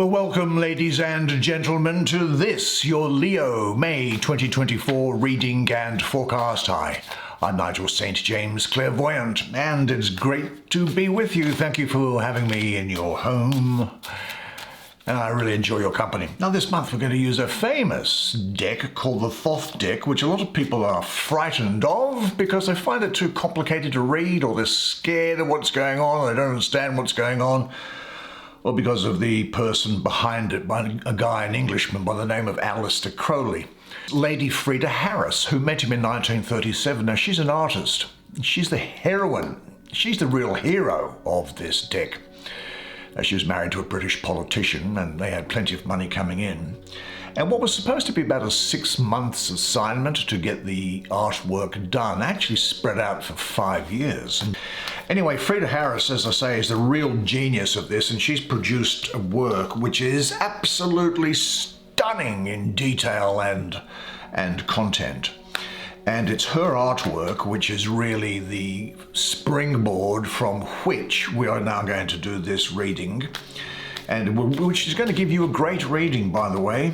Well, welcome, ladies and gentlemen, to this, your Leo May 2024 reading and forecast. Hi, I'm Nigel St. James, clairvoyant, and it's great to be with you. Thank you for having me in your home, and I really enjoy your company. Now, this month we're going to use a famous deck called the Thoth deck, which a lot of people are frightened of because they find it too complicated to read, or they're scared of what's going on, or they don't understand what's going on. Or because of the person behind it, by a guy, an Englishman by the name of Aleister Crowley. Lady Frida Harris, who met him in 1937. Now, she's an artist. She's the heroine. She's the real hero of this deck. She was married to a British politician, and they had plenty of money coming in. And what was supposed to be about a 6 months assignment to get the artwork done actually spread out for 5 years. And anyway, Frida Harris, as I say, is the real genius of this, and she's produced a work which is absolutely stunning in detail and content. And it's her artwork which is really the springboard from which we are now going to do this reading, and which is going to give you a great reading, by the way.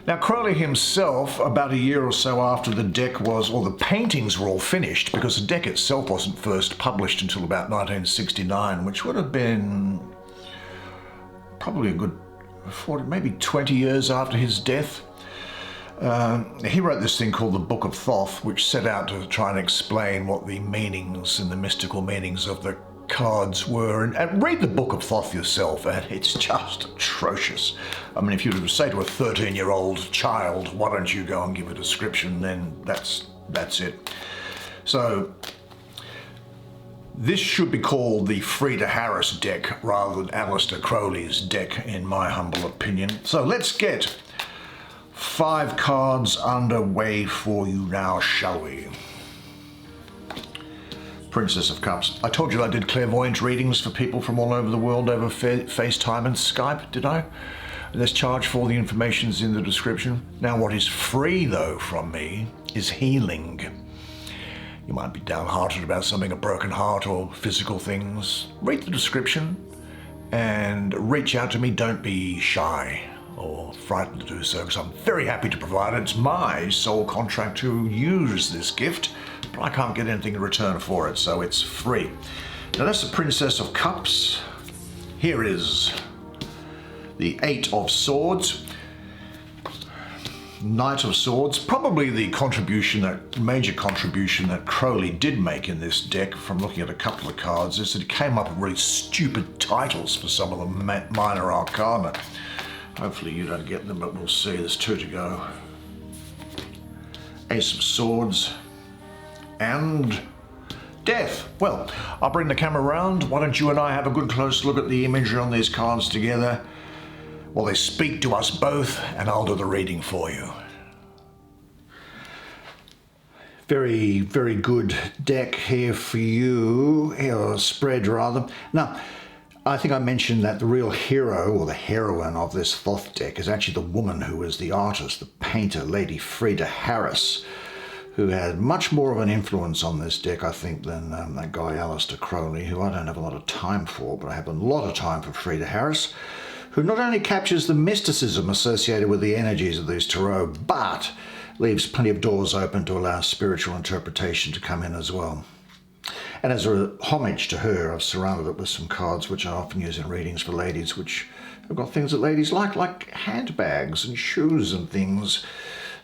Now, Crowley himself, about a year or so after the deck was, or the paintings were all finished, because the deck itself wasn't first published until about 1969, which would have been probably a good 40, maybe 20 years after his death. He wrote this thing called the Book of Thoth, which set out to try and explain what the meanings and the mystical meanings of the cards were, and read the Book of Thoth yourself, and it's just atrocious. I mean, if you were to say to a 13-year-old child, why don't you go and give a description, then that's it. So this should be called the Frida Harris deck rather than Aleister Crowley's deck, in my humble opinion. So let's get 5 cards underway for you now, shall we? Princess of Cups. I told you I did clairvoyant readings for people from all over the world over FaceTime and Skype, did I? There's charge for the information's in the description. Now, what is free, though, from me is healing. You might be downhearted about something, a broken heart or physical things. Read the description and reach out to me. Don't be shy or frightened to do so, because I'm very happy to provide it. It's my sole contract to use this gift, but I can't get anything in return for it, so it's free. Now, that's the Princess of Cups. Here is the 8 of Swords, Knight of Swords. Probably the major contribution that Crowley did make in this deck, from looking at a couple of cards, is that he came up with really stupid titles for some of the minor arcana. Hopefully you don't get them, but we'll see. There's 2 to go. Ace of Swords and Death. Well, I'll bring the camera around. Why don't you and I have a good close look at the imagery on these cards together? Well, they speak to us both, and I'll do the reading for you. Very, very good deck here for you, or spread rather. Now, I think I mentioned that the real hero, or the heroine of this Thoth deck, is actually the woman who is the artist, the painter, Lady Frida Harris, who had much more of an influence on this deck, I think, than that guy Aleister Crowley, who I don't have a lot of time for, but I have a lot of time for Frida Harris, who not only captures the mysticism associated with the energies of these tarot, but leaves plenty of doors open to allow spiritual interpretation to come in as well. And as a homage to her, I've surrounded it with some cards which I often use in readings for ladies, which have got things that ladies like handbags and shoes and things.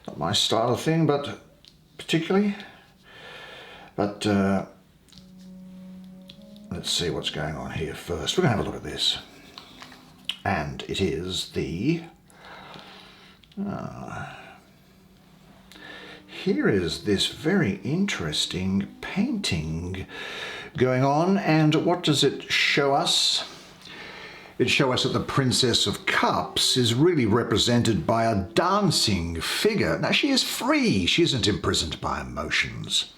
Not my style of thing, but particularly. But let's see what's going on here first. We're going to have a look at this. And it is the... here is this very interesting painting going on, and what does it show us? It shows us that the Princess of Cups is really represented by a dancing figure. Now, she is free. She isn't imprisoned by emotions,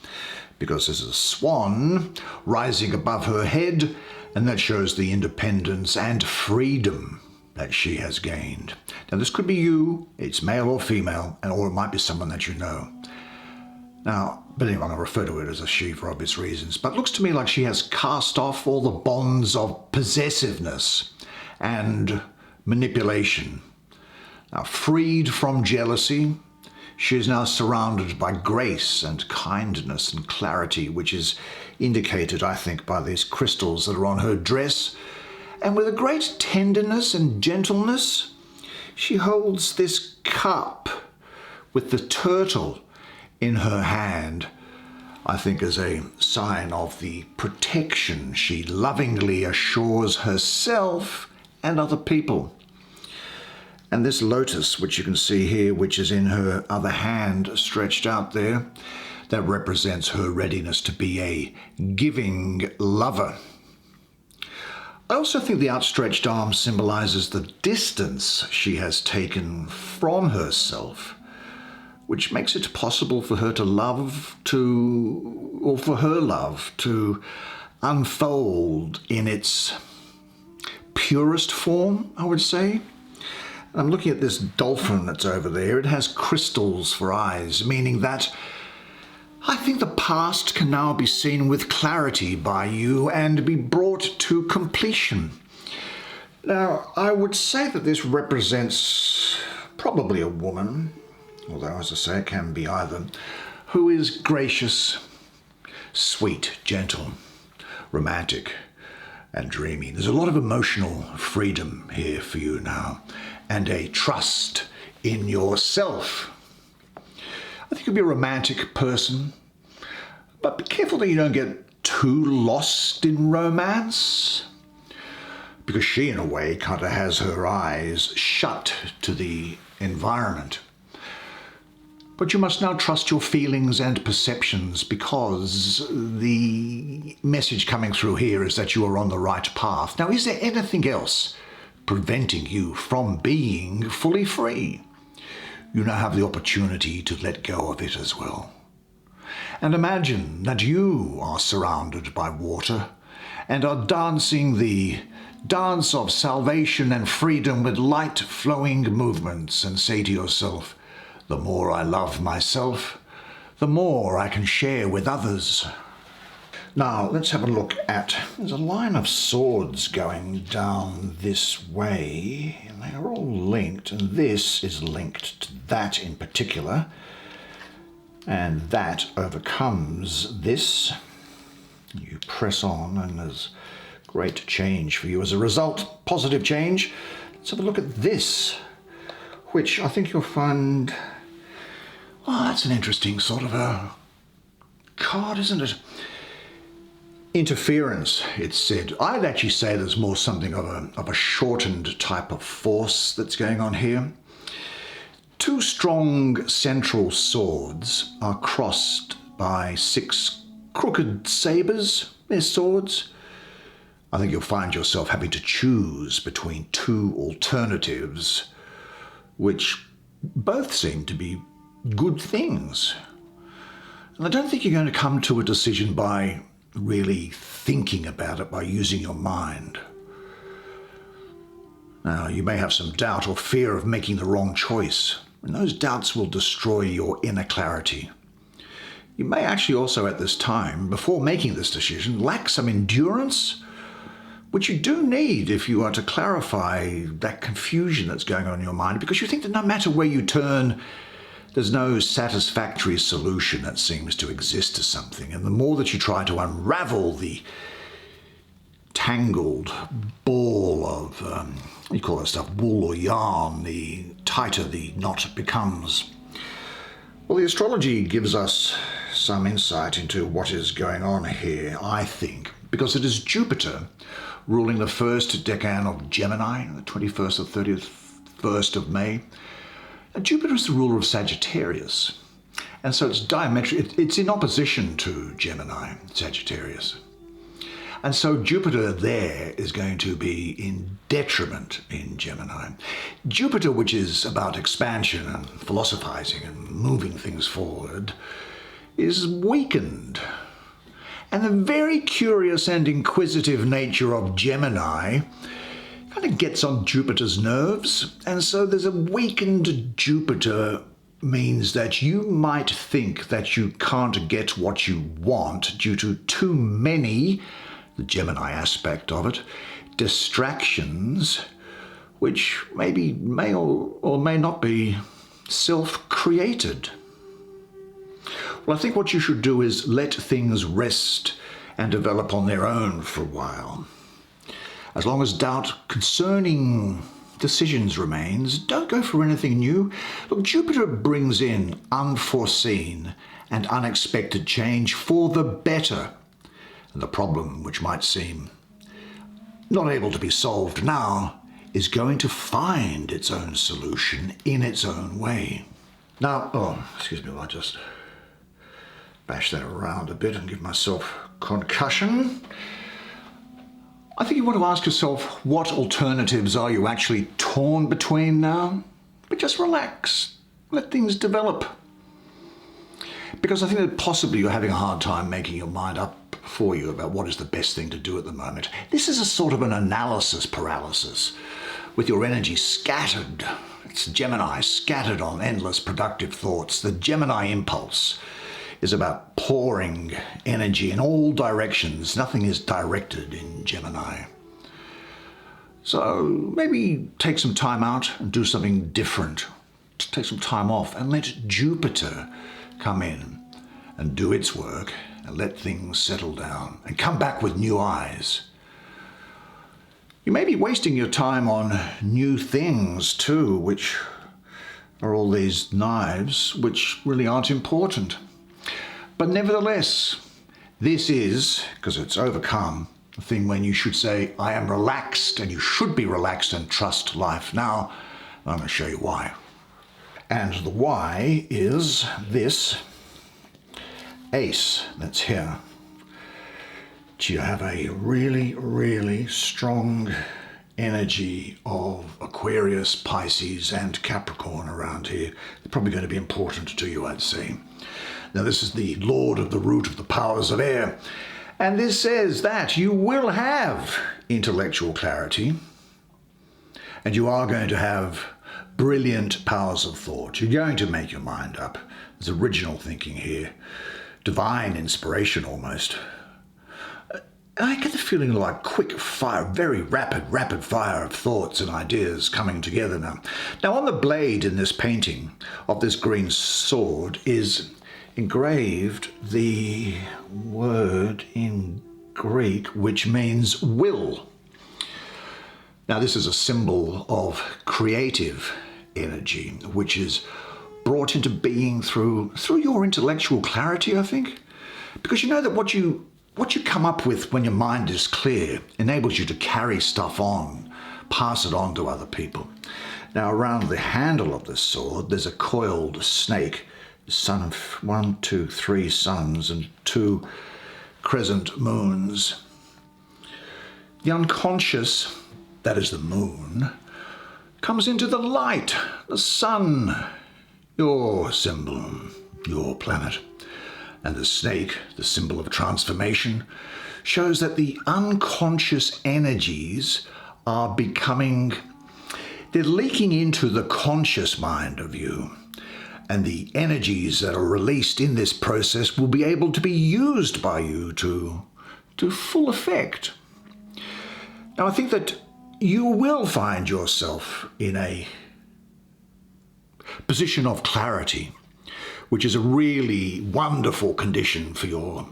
because there's a swan rising above her head, and that shows the independence and freedom that she has gained. Now, this could be you, it's male or female, or it might be someone that you know. Now, but anyway, I'm going to refer to it as a she for obvious reasons, but it looks to me like she has cast off all the bonds of possessiveness and manipulation. Now, freed from jealousy, she is now surrounded by grace and kindness and clarity, which is indicated, I think, by these crystals that are on her dress. And with a great tenderness and gentleness, she holds this cup with the turtle in her hand, I think as a sign of the protection she lovingly assures herself and other people. And this lotus, which you can see here, which is in her other hand stretched out there, that represents her readiness to be a giving lover. I also think the outstretched arm symbolizes the distance she has taken from herself, which makes it possible for her to love to, or for her love to unfold in its purest form, I would say. I'm looking at this dolphin that's over there. It has crystals for eyes, meaning that I think the past can now be seen with clarity by you and be brought to completion. Now, I would say that this represents probably a woman, although, as I say, it can be either, who is gracious, sweet, gentle, romantic, and dreamy. There's a lot of emotional freedom here for you now, and a trust in yourself. I think you'll be a romantic person, but be careful that you don't get too lost in romance, because she, in a way, kind of has her eyes shut to the environment. But you must now trust your feelings and perceptions, because the message coming through here is that you are on the right path. Now, is there anything else preventing you from being fully free? You now have the opportunity to let go of it as well. And imagine that you are surrounded by water and are dancing the dance of salvation and freedom with light flowing movements, and say to yourself, the more I love myself, the more I can share with others. Now, let's have a look at, there's a line of swords going down this way, and they are all linked, and this is linked to that in particular, and that overcomes this. You press on, and there's great change for you as a result, positive change. Let's have a look at this, which I think you'll find, well, that's an interesting sort of a card, isn't it? Interference, it's said. I'd actually say there's more something of a shortened type of force that's going on here. Two strong central swords are crossed by 6 crooked sabers. They're swords. I think you'll find yourself having to choose between two alternatives, which both seem to be good things. And I don't think you're going to come to a decision by really thinking about it, by using your mind. Now, you may have some doubt or fear of making the wrong choice, and those doubts will destroy your inner clarity. You may actually also at this time, before making this decision, lack some endurance, which you do need if you are to clarify that confusion that's going on in your mind, because you think that no matter where you turn, there's no satisfactory solution that seems to exist to something. And the more that you try to unravel the tangled ball of, what do you call that stuff, wool or yarn, the tighter the knot becomes. Well, the astrology gives us some insight into what is going on here, I think, because it is Jupiter ruling the first decan of Gemini, the 21st or 31st of May. Jupiter is the ruler of Sagittarius, and so it's diametric. It's in opposition to Gemini, Sagittarius. And so Jupiter there is going to be in detriment in Gemini. Jupiter, which is about expansion and philosophizing and moving things forward, is weakened. And the very curious and inquisitive nature of Gemini kind of gets on Jupiter's nerves, and so there's a weakened Jupiter means that you might think that you can't get what you want due to too many, the Gemini aspect of it, distractions, which may or may not be self-created. Well, I think what you should do is let things rest and develop on their own for a while. As long as doubt concerning decisions remains, don't go for anything new. Look, Jupiter brings in unforeseen and unexpected change for the better. And the problem, which might seem not able to be solved now, is going to find its own solution in its own way. Now, excuse me, I'll just bash that around a bit and give myself concussion. I think you want to ask yourself, what alternatives are you actually torn between now? But just relax, let things develop. Because I think that possibly you're having a hard time making your mind up for you about what is the best thing to do at the moment. This is a sort of an analysis paralysis, with your energy scattered. It's Gemini, scattered on endless productive thoughts. The Gemini impulse is about pouring energy in all directions. Nothing is directed in Gemini. So maybe take some time out and do something different. Take some time off and let Jupiter come in and do its work and let things settle down and come back with new eyes. You may be wasting your time on new things too, which are all these knives, which really aren't important. But nevertheless, this is, because it's overcome, the thing when you should say, I am relaxed, and you should be relaxed and trust life. Now, I'm going to show you why. And the why is this ace that's here. You have a really, really strong energy of Aquarius, Pisces, and Capricorn around here. They're probably going to be important to you, I'd say. Now, this is the Lord of the root of the powers of air. And this says that you will have intellectual clarity, and you are going to have brilliant powers of thought. You're going to make your mind up. There's original thinking here, divine inspiration almost. I get the feeling like quick fire, very rapid fire of thoughts and ideas coming together now. Now, on the blade in this painting of this green sword is engraved the word in Greek which means will. Now, this is a symbol of creative energy, which is brought into being through your intellectual clarity, I think. Because you know that what you come up with when your mind is clear enables you to carry stuff on, pass it on to other people. Now, around the handle of this sword, there's a coiled snake, the sun of 1, 2, 3 suns and 2 crescent moons. The unconscious, that is the moon, comes into the light, the sun, your symbol, your planet. And the snake, the symbol of transformation, shows that the unconscious energies are they're leaking into the conscious mind of you. And the energies that are released in this process will be able to be used by you to full effect. Now, I think that you will find yourself in a position of clarity, which is a really wonderful condition for your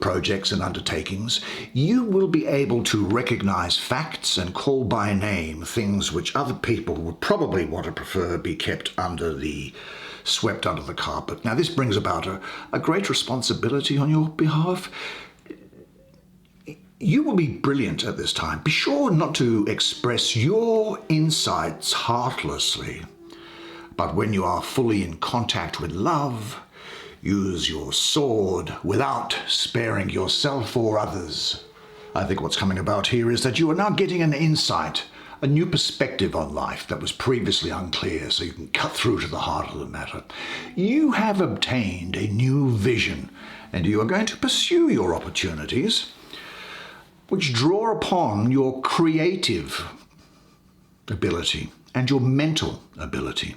projects and undertakings. You will be able to recognize facts and call by name things which other people would probably want to prefer be kept swept under the carpet. Now, this brings about a great responsibility on your behalf. You will be brilliant at this time. Be sure not to express your insights heartlessly. But when you are fully in contact with love, use your sword without sparing yourself or others. I think what's coming about here is that you are now getting an insight, a new perspective on life that was previously unclear, so you can cut through to the heart of the matter. You have obtained a new vision, and you are going to pursue your opportunities, which draw upon your creative ability and your mental ability.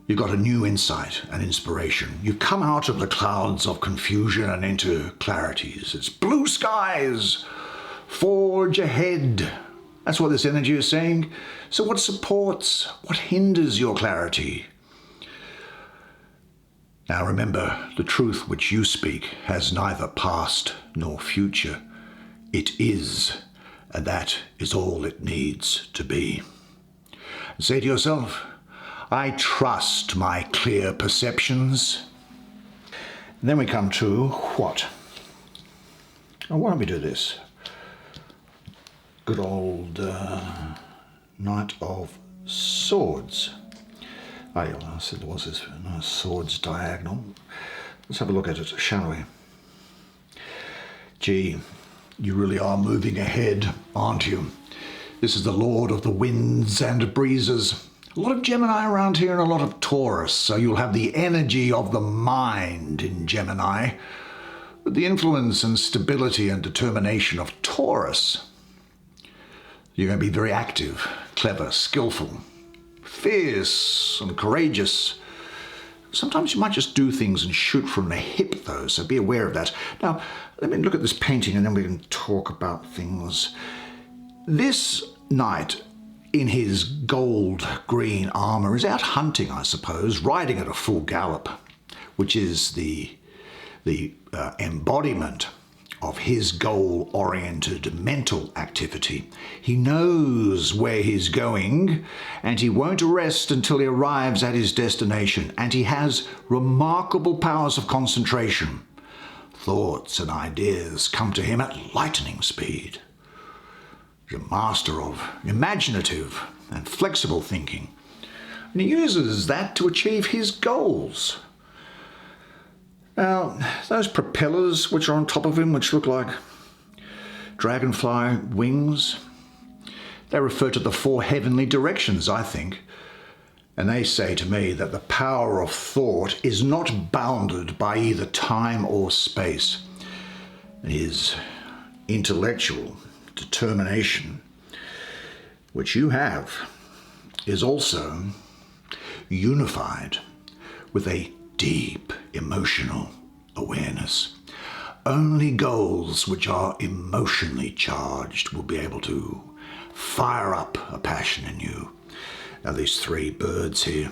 You've got a new insight and inspiration. You've come out of the clouds of confusion and into clarities. It's blue skies. Forge ahead. That's what this energy is saying. So what supports, what hinders your clarity? Now remember, the truth which you speak has neither past nor future. It is, and that is all it needs to be. Say to yourself, I trust my clear perceptions. And then we come to what? Oh, why don't we do this? Good old Knight of Swords. Oh yeah, I said there was this swords diagonal. Let's have a look at it, shall we? Gee, you really are moving ahead, aren't you? This is the Lord of the winds and breezes. A lot of Gemini around here and a lot of Taurus, so you'll have the energy of the mind in Gemini, with the influence and stability and determination of Taurus. You're going to be very active, clever, skillful, fierce and courageous. Sometimes you might just do things and shoot from the hip though, so be aware of that. Now, let me look at this painting and then we can talk about things. This knight in his gold-green armour is out hunting, I suppose, riding at a full gallop, which is the embodiment of his goal-oriented mental activity. He knows where he's going, and he won't rest until he arrives at his destination, and he has remarkable powers of concentration. Thoughts and ideas come to him at lightning speed. He's a master of imaginative and flexible thinking, and he uses that to achieve his goals. Now, those propellers which are on top of him, which look like dragonfly wings, they refer to the four heavenly directions, I think. And they say to me that the power of thought is not bounded by either time or space. His intellectual determination, which you have, is also unified with a deep emotional awareness. Only goals which are emotionally charged will be able to fire up a passion in you. Now these three birds here,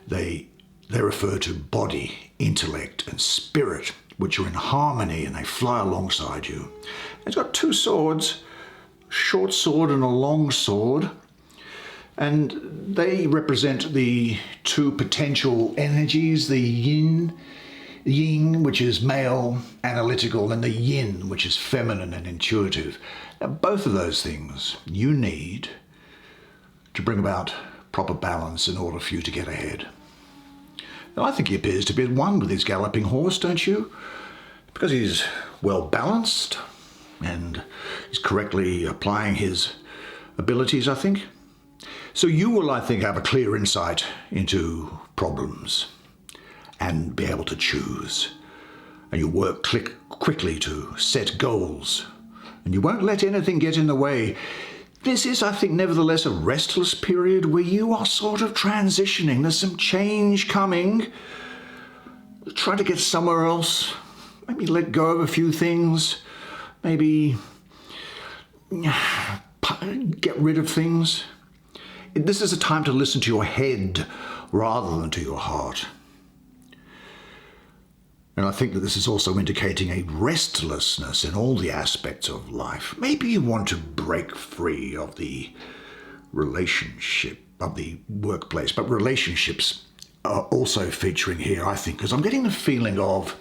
they refer to body, intellect and spirit, which are in harmony and they fly alongside you. It's got two swords, a short sword and a long sword, and they represent the two potential energies, the yin, which is male, analytical, and the yin, which is feminine and intuitive. Now, both of those things you need to bring about proper balance in order for you to get ahead. Now, I think he appears to be at one with his galloping horse, don't you? Because he's well balanced and he's correctly applying his abilities, I think. So you will, I think, have a clear insight into problems and be able to choose. And you work quickly to set goals. And you won't let anything get in the way. This is, I think, nevertheless a restless period where you are sort of transitioning. There's some change coming. Try to get somewhere else. Maybe let go of a few things. Maybe get rid of things. This is a time to listen to your head rather than to your heart. And I think that this is also indicating a restlessness in all the aspects of life. Maybe you want to break free of the relationship, of the workplace, but relationships are also featuring here, I think, because I'm getting the feeling of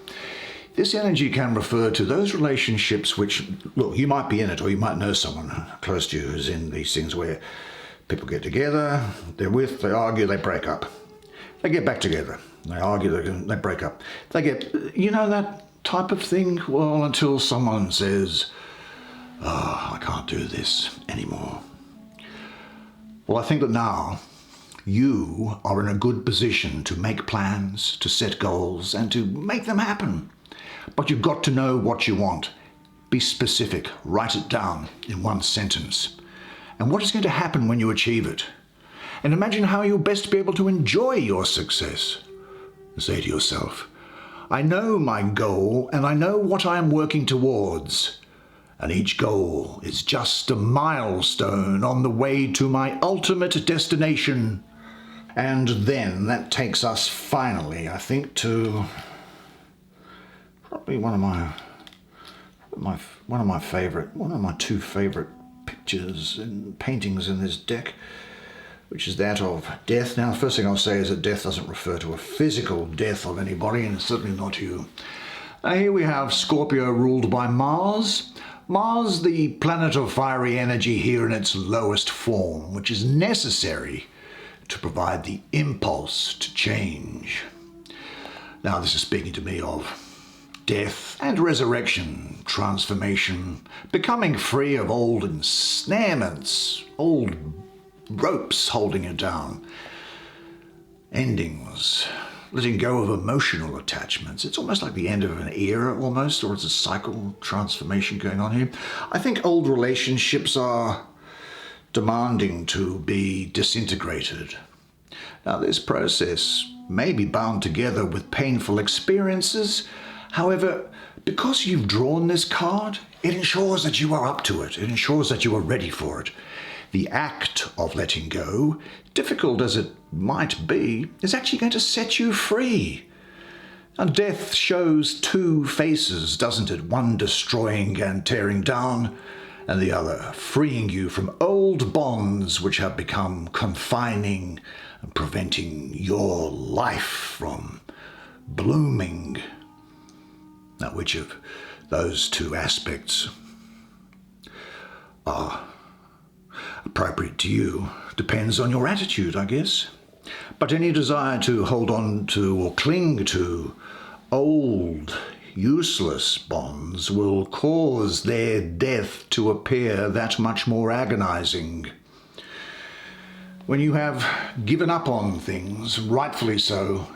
this energy can refer to those relationships which, look, you might be in it or you might know someone close to you who's in these things where people get together, they argue, they break up. They get back together, they argue, they break up. They get, you know, that type of thing? Well, until someone says, oh, I can't do this anymore. Well, I think that now you are in a good position to make plans, to set goals, and to make them happen. But you've got to know what you want. Be specific, write it down in one sentence. And what is going to happen when you achieve it? And imagine how you'll best be able to enjoy your success. Say to yourself, I know my goal and I know what I am working towards. and each goal is just a milestone on the way to my ultimate destination. And then that takes us finally, I think, to probably one of my two favorite pictures and paintings in this deck, which is that of death. Now, the first thing I'll say is that death doesn't refer to a physical death of anybody, and certainly not you. Here we have Scorpio ruled by Mars. Mars, the planet of fiery energy here in its lowest form, which is necessary to provide the impulse to change. Now, this is speaking to me of death and resurrection, transformation, becoming free of old ensnarements, old ropes holding you down, endings, letting go of emotional attachments. It's almost like the end of an era almost, or it's a cycle transformation going on here. I think old relationships are demanding to be disintegrated. Now, this process may be bound together with painful experiences. However, because you've drawn this card, it ensures that you are up to it. It ensures that you are ready for it. The act of letting go, difficult as it might be, is actually going to set you free. Now, death shows two faces, doesn't it? One destroying and tearing down, and the other freeing you from old bonds which have become confining and preventing your life from blooming. Now, which of those two aspects are appropriate to you depends on your attitude, I guess. But any desire to hold on to or cling to old, useless bonds will cause their death to appear that much more agonizing. When you have given up on things, rightfully so,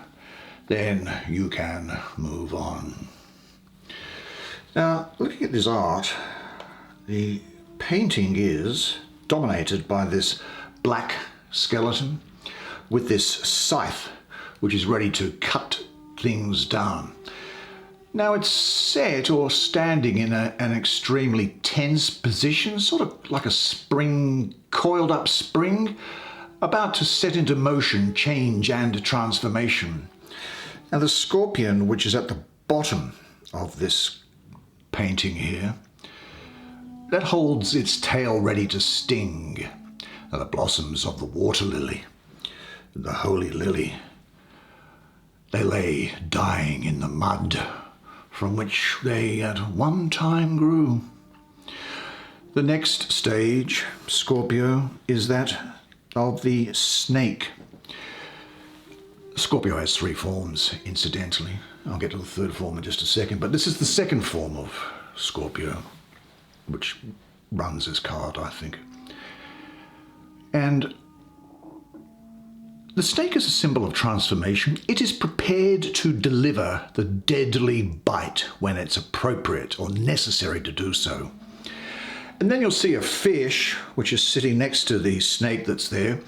then you can move on. Now, looking at this art, the painting is dominated by this black skeleton with this scythe, which is ready to cut things down. Now, it's set or standing in an extremely tense position, sort of like a spring, coiled up spring, about to set into motion change and transformation. Now, the scorpion, which is at the bottom of this painting here, that holds its tail ready to sting. Now, the blossoms of the water lily, the holy lily, they lay dying in the mud from which they at one time grew. The next stage, Scorpio, is that of the snake. Scorpio has three forms, incidentally. I'll get to the third form in just a second, but this is the second form of Scorpio, which runs this card, I think. And the snake is a symbol of transformation. It is prepared to deliver the deadly bite when it's appropriate or necessary to do so. And then you'll see a fish, which is sitting next to the snake that's there,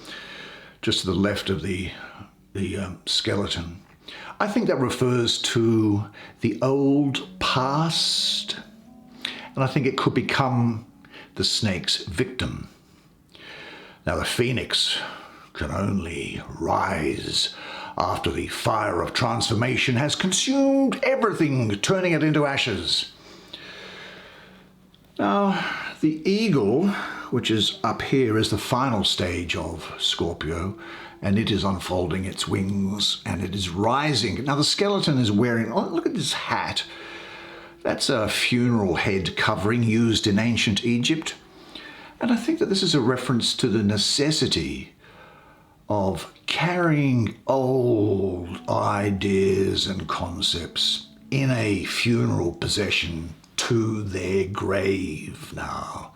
just to the left of the skeleton. I think that refers to the old past, and I think it could become the snake's victim. Now, the phoenix can only rise after the fire of transformation has consumed everything, turning it into ashes. Now, the eagle, which is up here, is the final stage of Scorpio, and it is unfolding its wings and it is rising. Now, the skeleton is wearing, oh, look at this hat. That's a funeral head covering used in ancient Egypt. And I think that this is a reference to the necessity of carrying old ideas and concepts in a funeral procession to their grave now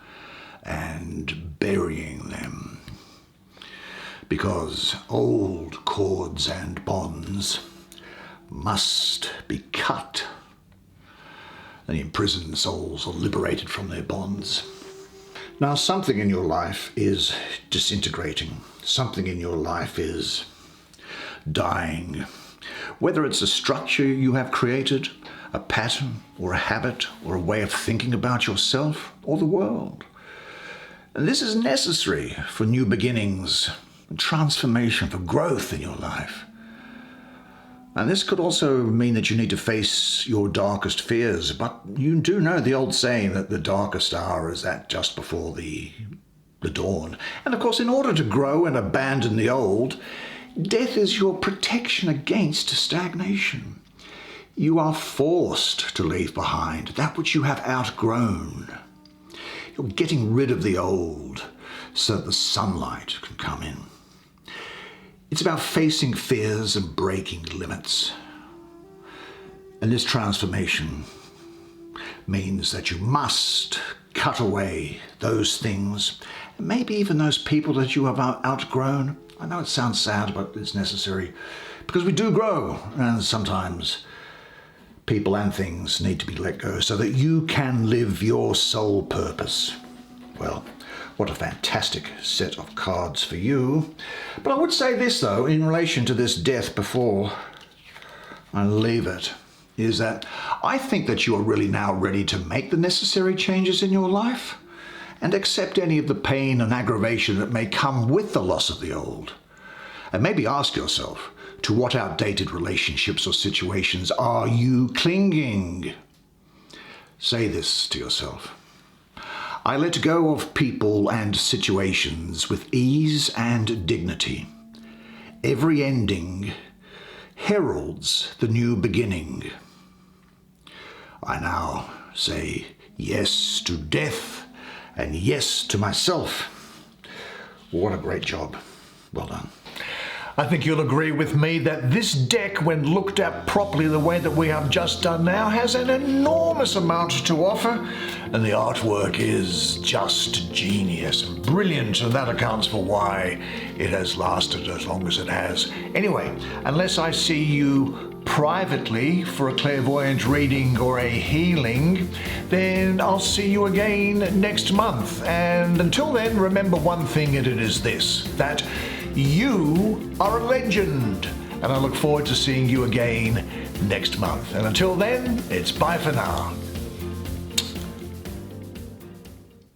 and burying them. Because old cords and bonds must be cut, and the imprisoned souls are liberated from their bonds. Now, something in your life is disintegrating. Something in your life is dying. Whether it's a structure you have created, a pattern or a habit or a way of thinking about yourself or the world. And this is necessary for new beginnings, transformation, for growth in your life. And this could also mean that you need to face your darkest fears, but you do know the old saying that the darkest hour is that just before the dawn. And of course, in order to grow and abandon the old, death is your protection against stagnation. You are forced to leave behind that which you have outgrown. You're getting rid of the old so that the sunlight can come in. It's about facing fears and breaking limits. And this transformation means that you must cut away those things, and maybe even those people that you have outgrown. I know it sounds sad, but it's necessary because we do grow, and sometimes people and things need to be let go so that you can live your soul purpose. Well, what a fantastic set of cards for you. But I would say this, though, in relation to this death before I leave it, is that I think that you are really now ready to make the necessary changes in your life and accept any of the pain and aggravation that may come with the loss of the old. And maybe ask yourself, to what outdated relationships or situations are you clinging? Say this to yourself. I let go of people and situations with ease and dignity. Every ending heralds the new beginning. I now say yes to death and yes to myself. What a great job. Well done. I think you'll agree with me that this deck, when looked at properly the way that we have just done now, has an enormous amount to offer, and the artwork is just genius and brilliant, and that accounts for why it has lasted as long as it has. Anyway, unless I see you privately for a clairvoyant reading or a healing, then I'll see you again next month. And until then, remember one thing, and it is this, that you are a legend, and I look forward to seeing you again next month. And until then, it's bye for now.